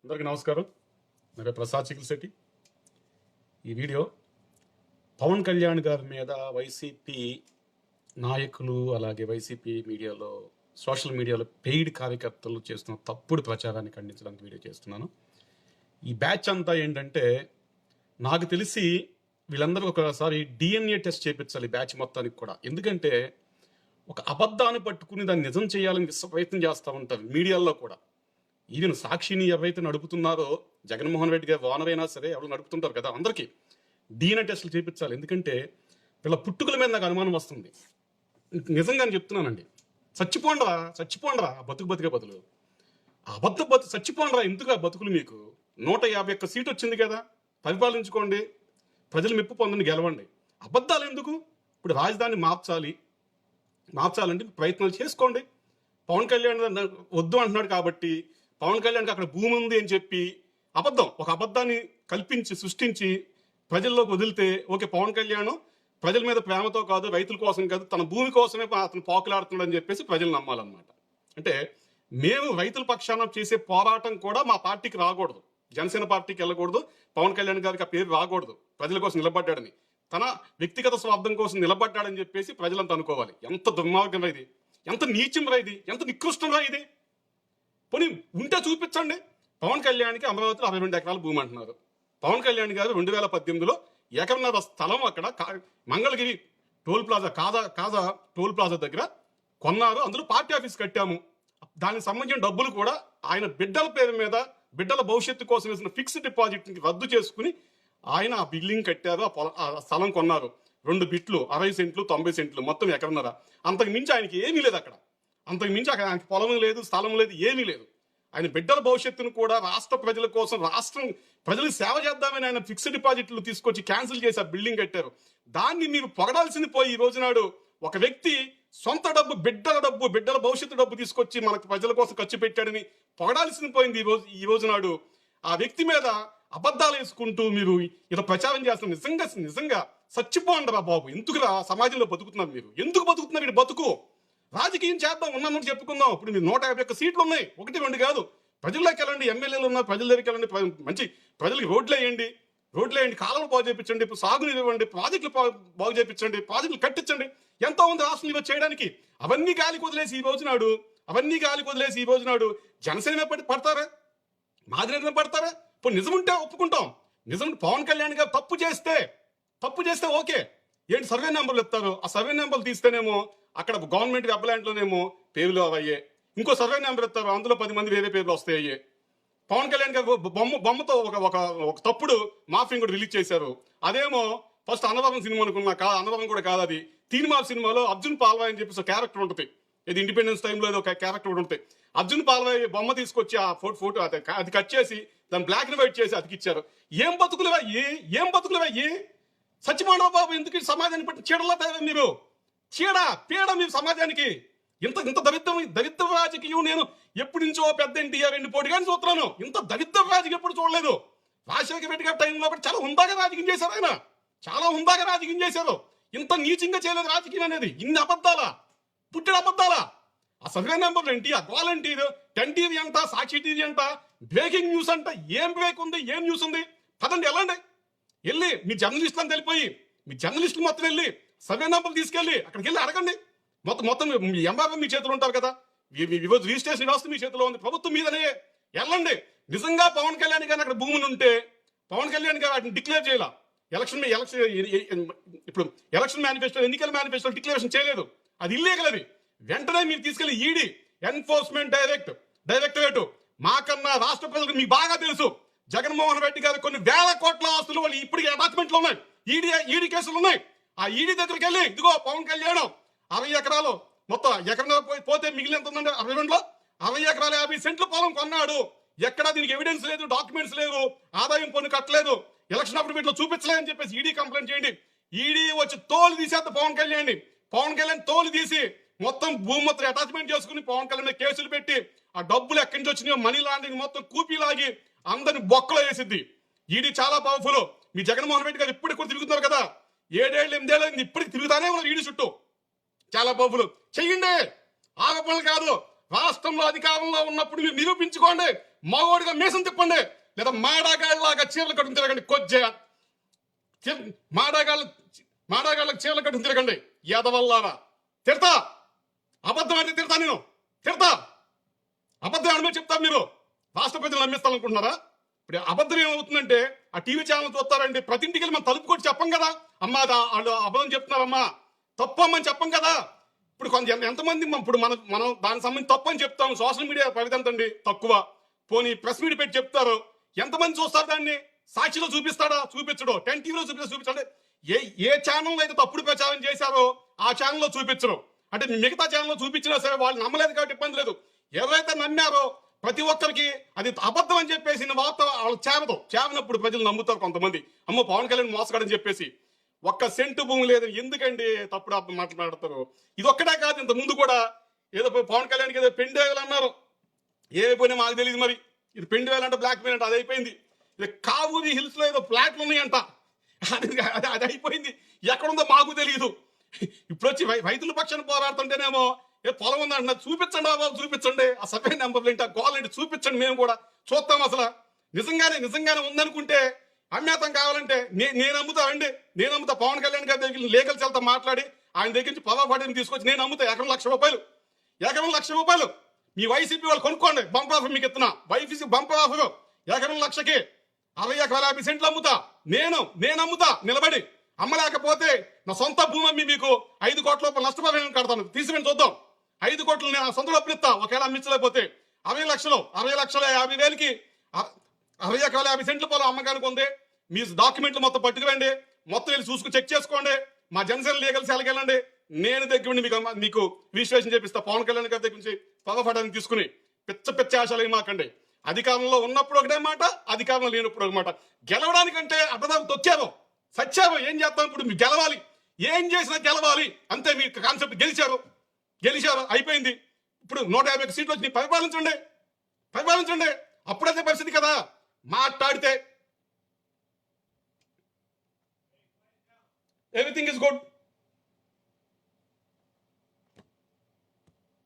అందరికీ నమస్కారం. నా పేరు ప్రసాద్ చికిల్శెట్టి. ఈ వీడియో పవన్ కళ్యాణ్ గారి మీద వైసీపీ నాయకులు అలాగే వైసీపీ మీడియాలో సోషల్ మీడియాలో పెయిడ్ కార్యకర్తలు చేస్తున్న తప్పుడు ప్రచారాన్ని ఖండించడానికి వీడియో చేస్తున్నాను. ఈ బ్యాచ్ అంతా ఏంటంటే నాకు తెలిసి వీళ్ళందరూ ఒకసారి డిఎన్ఏ టెస్ట్ చేయించాలి బ్యాచ్ మొత్తానికి కూడా. ఎందుకంటే ఒక అబద్ధాన్ని పట్టుకుని దాన్ని నిజం చేయాలని ప్రయత్నం చేస్తూ ఉంటారు మీడియాలో కూడా. ఈవెన్ సాక్షిని ఎవరైతే నడుపుతున్నారో జగన్మోహన్ రెడ్డి గారు ఓనర్ అయినా సరే ఎవరు నడుపుతుంటారు కదా, అందరికీ డిఎన్ఏ టెస్టులు చేయించాలి. ఎందుకంటే వీళ్ళ పుట్టుకల మీద నాకు అనుమానం వస్తుంది. నిజంగా చెప్తున్నానండి. చచ్చిపోండ్రా బతికే బతులు. చచ్చిపోండ్రా. ఎందుకు ఆ బతుకులు? మీకు 151 సీట్ వచ్చింది కదా, పరిపాలించుకోండి, ప్రజలు మెప్పు పొందండి, గెలవండి. అబద్ధాలు ఎందుకు? ఇప్పుడు రాజధాని మార్చాలంటే ప్రయత్నాలు చేసుకోండి. పవన్ కళ్యాణ్ వద్దు అంటున్నాడు కాబట్టి పవన్ కళ్యాణ్కి అక్కడ భూమి ఉంది అని చెప్పి ఒక అబద్ధాన్ని కల్పించి సృష్టించి ప్రజల్లోకి వదిలితే ఓకే, పవన్ కళ్యాణ్ ప్రజల మీద ప్రేమతో కాదు, రైతుల కోసం కాదు, తన భూమి కోసమే అతను పాకులాడుతున్నాడని చెప్పేసి ప్రజలు నమ్మాలన్నమాట. అంటే మేము రైతుల పక్షాన చేసే పోరాటం కూడా మా పార్టీకి రాకూడదు, జనసేన పార్టీకి వెళ్ళకూడదు, పవన్ కళ్యాణ్ గారికి ఆ పేరు రాకూడదు. ప్రజల కోసం నిలబడ్డాడని, తన వ్యక్తిగత స్వార్థం కోసం నిలబడ్డాడని చెప్పేసి ప్రజలంతా అనుకోవాలి. ఎంత దుర్మార్గం రా ఇది, ఎంత నీచం రా ఇది, ఎంత నికృష్టం రా ఇది. పోనీ ఉంటే చూపించండి. పవన్ కళ్యాణ్కి అమరావతిలో 62 ఎకరాల భూమి అంటున్నారు. పవన్ కళ్యాణ్ గారు 2018లో ఎకరన్నర స్థలం అక్కడ మంగళగిరి టోల్ ప్లాజా కాజా టోల్ ప్లాజా దగ్గర కొన్నారు. అందులో పార్టీ ఆఫీస్ కట్టాము. దానికి సంబంధించిన డబ్బులు కూడా ఆయన బిడ్డల పేరు మీద, బిడ్డల భవిష్యత్తు కోసం వేసిన ఫిక్స్డ్ డిపాజిట్ రద్దు చేసుకుని ఆయన ఆ బిల్డింగ్ కట్టారు, ఆ స్థలం కొన్నారు. 2 బిట్లు 60 సెంట్లు 90 సెంట్లు మొత్తం ఎకరన్నర. అంతకు మించి ఆయనకి ఏమీ లేదు అక్కడ. అంతకు మించి అక్కడ ఆయనకి పొలం లేదు, స్థలం లేదు, ఏమీ లేదు. ఆయన బిడ్డల భవిష్యత్తును కూడా రాష్ట్ర ప్రజల కోసం, రాష్ట్రం ప్రజలకు సేవ చేద్దామని ఆయన ఫిక్స్డ్ డిపాజిట్లు తీసుకొచ్చి క్యాన్సిల్ చేసి ఆ బిల్డింగ్ కట్టారు. దాన్ని మీరు పొగడాల్సింది పోయి ఈ రోజు నాడు ఒక వ్యక్తి సొంత డబ్బు, బిడ్డల భవిష్యత్తు డబ్బు తీసుకొచ్చి మనకు ప్రజల కోసం ఖర్చు పెట్టాడని పొగడాల్సింది పోయింది ఈ రోజు నాడు. ఆ వ్యక్తి మీద అబద్ధాలు వేసుకుంటూ మీరు ఇలా ప్రచారం చేస్తున్నారు. నిజంగా చచ్చిపోండిరా బాబు. ఎందుకురా సమాజంలో బతుకుతున్నారు మీరు? ఎందుకు బతుకుతున్నారు? ఇటు బతుకు రాజకీయం చేద్దాం, ఉన్నట్టు చెప్పుకుందాం. ఇప్పుడు మీరు 151 సీట్లు ఉన్నాయి, 1, 2 కాదు. ప్రజల్లోకి వెళ్ళండి, ఎమ్మెల్యేలు ఉన్నారు, ప్రజల దగ్గరికి వెళ్ళండి, మంచి ప్రజలకి రోడ్లు వేయండి, కాలువలు బాగు చేయించండి, ఇప్పుడు సాగునీరు ఇవ్వండి, ప్రాజెక్టులు బాగు చేయించండి, ప్రాజెక్టులు కట్టించండి. ఎంతో ఉంది రాష్ట్రం ఇవ్వ చేయడానికి. అవన్నీ గాలికి వదిలేసి ఈ రోజు నాడు జనసేన పడతారా, మాదిరి పడతారా? ఇప్పుడు నిజముంటే ఒప్పుకుంటాం. నిజం పవన్ కళ్యాణ్ గారు తప్పు చేస్తే ఓకే. ఏంటి సర్వే నెంబర్లు ఇస్తారు, ఆ సర్వే నెంబర్లు తీస్తేనేమో అక్కడ గవర్నమెంట్ వెబ్లాంట్లోనేమో పేర్లు అవయ్యే, ఇంకో సర్వే నెంబర్ ఇస్తారు, అందులో 10 మంది వేరే పేర్లు వస్తాయి. పవన్ కళ్యాణ్ గారు బొమ్మతో ఒక తప్పుడు మాఫింగ్ కూడా రిలీజ్ చేశారు. అదేమో ఫస్ట్ అన్నవరం సినిమా అనుకున్నా, అన్నవరం కూడా కాదు అది. తీన్మార్ సినిమాలో అర్జున్ పాల్వాయ్ అని చెప్పేసి ఒక క్యారెక్టర్ ఉంటుంది. ఇది ఇండిపెండెన్స్ టైంలో ఒక క్యారెక్టర్ కూడా ఉంటుంది. అర్జున్ పాల్వాయ్ బొమ్మ తీసుకొచ్చి ఆ ఫోటో అది కట్ చేసి దాన్ని బ్లాక్ అండ్ వైట్ చేసి అతికిచ్చారు. ఏం బతుకులు చచ్చిపోండి బాబు. ఎందుకు సమాజాన్ని బట్టి చీడలా తయారు మీరు? పీడ మీరు సమాజానికి. ఇంత దరిద్ర రాజకీయం నేను ఎప్పటి నుంచో పెద్ద ఎన్టీఆర్ పోటీ కానీ చూస్తున్నాను. ఇంత దరిద్ర రాజకీయం ఎప్పుడు చూడలేదు. రాజశేఖర రెడ్డి గారి టైంలో చాలా హుందాగా రాజకీయం చేశారు. ఆయన చాలా హుందాగా రాజకీయం చేశారు. ఇంత నీచంగా చేయలేదు రాజకీయం అనేది. ఇన్ని అబద్ధాలా, పుట్టిన అబద్ధాలా? ఆ సర్వే నెంబర్లు ఏంటి, ఆ వాలంటీర్ 10 టీవీ అంట, సాక్షి టీవీ అంట, బ్రేకింగ్ న్యూస్ అంట. ఏం బ్రేక్ ఉంది, ఏం న్యూస్ ఉంది? పదండి వెళ్ళి మీ జర్నలిస్టులను తెలిపోయి, మీ జర్నలిస్టులు మొత్తం వెళ్ళి సర్వే నెంబర్లు తీసుకెళ్ళి అక్కడికి వెళ్ళి అడగండి. మొత్తం ఎంఆర్ఓ మీ చేతులు ఉంటారు కదా, రిజిస్ట్రేషన్ వ్యవస్థ మీ చేతిలో ఉంది, ప్రభుత్వం మీదనే వెళ్ళండి. నిజంగా పవన్ కళ్యాణ్ గారిని అక్కడ భూములు ఉంటే పవన్ కళ్యాణ్ గారు వాటిని డిక్లేర్ చేయాల. ఇప్పుడు ఎలక్షన్ మేనిఫెస్టో, ఎన్నికల మేనిఫెస్టో డిక్లరేషన్ చేయలేదు. అది ఇల్లీగల్. అది వెంటనే మీరు తీసుకెళ్లి ఈడీ, ఎన్ఫోర్స్మెంట్ డైరెక్టరేట్, మాకన్నా రాష్ట్ర ప్రజలకు మీకు బాగా తెలుసు, జగన్మోహన్ రెడ్డి గారు కొన్ని వేల కోట్ల ఆస్తులు వాళ్ళు ఇప్పటికీ అటాచ్మెంట్లు ఉన్నాయి, ఈడీ కేసులు ఉన్నాయి. ఆ ఈడీ దగ్గరికి వెళ్ళి ఇదిగో పవన్ కళ్యాణ్ 60 ఎకరాలు మొత్తం ఎకరం పోతే మిగిలిన ఎంత ఉందండి? 62లో 60 ఎకరాల 50 సెంట్లు పొలం కొన్నాడు. ఎక్కడా దీనికి ఎవిడెన్స్ లేదు, డాక్యుమెంట్స్ లేవు, ఆదాయం పన్ను కట్టలేదు, ఎలక్షన్ అప్పుడు వీటిలో చూపించలేదని చెప్పేసి ఈడీ కంప్లైంట్ చేయండి. ఈడీ వచ్చి తోలు తీసేద్ద పవన్ కళ్యాణ్ తోలు తీసి మొత్తం భూమి మొత్తం అటాచ్మెంట్ చేసుకుని పవన్ కళ్యాణ్ మీద కేసులు పెట్టి ఆ డబ్బులు ఎక్కడి నుంచి వచ్చినాయో మనీ లాండరింగ్ మొత్తం కూపీలాగి అందరిని బొక్కలో వేసిద్ది. ఈడీ చాలా పవర్ఫుల్. మీ జగన్మోహన్ రెడ్డి గారు ఇప్పటికి కూడా తిరుగుతున్నారు కదా, 7 ఏళ్ళు 8 ఏళ్ళు ఇప్పటికి తిరుగుతానే ఉన్నారు ఈడీ చుట్టూ. చాలా పవర్ఫుల్. చెయ్యండి, ఆరోపణలు కాదు. రాష్ట్రంలో అధికారంలో ఉన్నప్పుడు మీరు నిరూపించుకోండి. మగోడిగా మీసం తిప్పండి, లేదా మాడాగాళ్ళలాగా చీరలు కట్టుకుని తిరగండి. మాడాగాళ్ళకి చీరలు కట్టుకుని తిరగండి. యాదవల్లారా తిడతా, అబద్ధం అంటే తిడతా, నేను తిడతా. అబద్ధం అనుమతి చెప్తారు మీరు. రాష్ట్ర ప్రజలు నమ్మిస్తారనుకుంటున్నారా? ఇప్పుడు అబద్ధం ఏమవుతుందంటే ఆ టీవీ ఛానల్ చూస్తారండి, ప్రతి ఇంటికి వెళ్ళి మనం తలుపు కొట్టి చెప్పం కదా, అమ్మా వాళ్ళు అబద్ధం చెప్తున్నారమ్మా, తప్పమ్మని చెప్పం కదా. ఇప్పుడు ఎంతమంది ఇప్పుడు మనం దానికి సంబంధించి తప్పు అని చెప్తాం. సోషల్ మీడియా పరిధంతండి తక్కువ, పోనీ ప్రెస్ మీట్ పెట్టి చెప్తారు. ఎంతమంది చూస్తారు దాన్ని? సాక్షిలో చూపిస్తాడా? చూపించడు. 10 టీవీలో చూపిస్తాడు. ఏ ఛానల్లో అయితే తప్పుడు ప్రచారం చేశారో ఆ ఛానల్లో చూపించరు. అంటే మిగతా ఛానల్లో చూపించినా సరే వాళ్ళు నమ్మలేదు కాబట్టి ఇబ్బంది లేదు. ఎవరైతే నమ్మారో ప్రతి ఒక్కరికి అది అబద్ధం అని చెప్పేసి వార్త వాళ్ళు చేరనప్పుడు ప్రజలు నమ్ముతారు. కొంతమంది అమ్మో పవన్ కళ్యాణ్ మోసగాడని చెప్పేసి. ఒక్క సెంటు భూమి లేదు, ఎందుకండి తప్పుడు మాట్లాడతారు? ఇది ఒక్కటే కాదు, ఇంత ముందు కూడా ఏదో పవన్ కళ్యాణ్కి ఏదో పెండేలు అన్నారు, ఏమైపోయినా మాకు తెలియదు. మరి ఇది పెండేలు అంటే బ్లాక్ మెయిల్ అంటే అది అయిపోయింది. ఇది కావూరి హిల్స్ లో ఏదో ఫ్లాట్లు ఉన్నాయంట, అది అయిపోయింది. ఎక్కడుందో మాకు తెలియదు. ఇప్పుడు వచ్చి రైతుల పక్షాన పోరాడుతుంటేనేమో ఏ పొలం ఉందంటున్నారు. చూపించండి బాబు, చూపించండి. ఆ సర్వే నెంబర్లు ఏంటి, ఆ గోల్ ఏంటి చూపించండి, మేము కూడా చూస్తాం. అసలు నిజంగానే ఉందనుకుంటే అమ్మాతం కావాలంటే నేను అమ్ముతానండి. నేను అమ్ముతా. పవన్ కళ్యాణ్ గారి దగ్గర లీగల్ సెల్తో మాట్లాడి ఆయన దగ్గర నుంచి పదాపాటిని తీసుకొచ్చి నేను అమ్ముతా. ఎకరం ₹1,00,000. మీ వైసీపీ వాళ్ళు కొనుక్కోండి, బంపర్ ఆఫర్ మీకు ఇస్తున్నా. వైసీపీ బంపర్ ఆఫర్ ఎకరం లక్షకి 60 సెంట్లు అమ్ముతా. నేను అమ్ముతా నిలబడి. అమ్మలేకపోతే నా సొంత భూమి అమ్మి మీకు 5 కోట్ల రూపాయలు నష్టపరిహారం కడతాను. తీసివేండి చూద్దాం. 5 కోట్లు నేను సొంత డబ్బులు ఇస్తా. ఒకవేళ అమ్మించలేకపోతే 60 లక్షలు 60,50,000కి 60,50 సెంట్ల పొలం అమ్మకానికి ఉంది. మీ డాక్యుమెంట్లు మొత్తం పట్టుకురండి, మొత్తం వెళ్ళి చెక్ చేసుకోండి. మా జనసేన లీగల్ సెల్కి వెళ్ళండి. నేను దగ్గర మీకు రిజిస్ట్రేషన్ చేపిస్తా. పవన్ కళ్యాణ్ గారి దగ్గర నుంచి పదపడాన్ని తీసుకుని పిచ్చ ఆశలు ఏమాకండి. అధికారంలో ఉన్నప్పుడు ఒకటే మాట, అధికారంలో లేనప్పుడు ఒక మాట. గెలవడానికంటే అడ్డదారు తొక్కారు, సచ్చారు. ఏం చేస్తాం ఇప్పుడు? మీరు గెలవాలి, ఏం చేసినా గెలవాలి అంతే. మీ కాన్సెప్ట్ గెలిచారు, అయిపోయింది. ఇప్పుడు 150 సీట్లు వచ్చి పరిపాలించండి. అప్పుడైతే పరిస్థితి కదా. మాట్లాడితే ఎవ్రీథింగ్ ఇస్ గుడ్.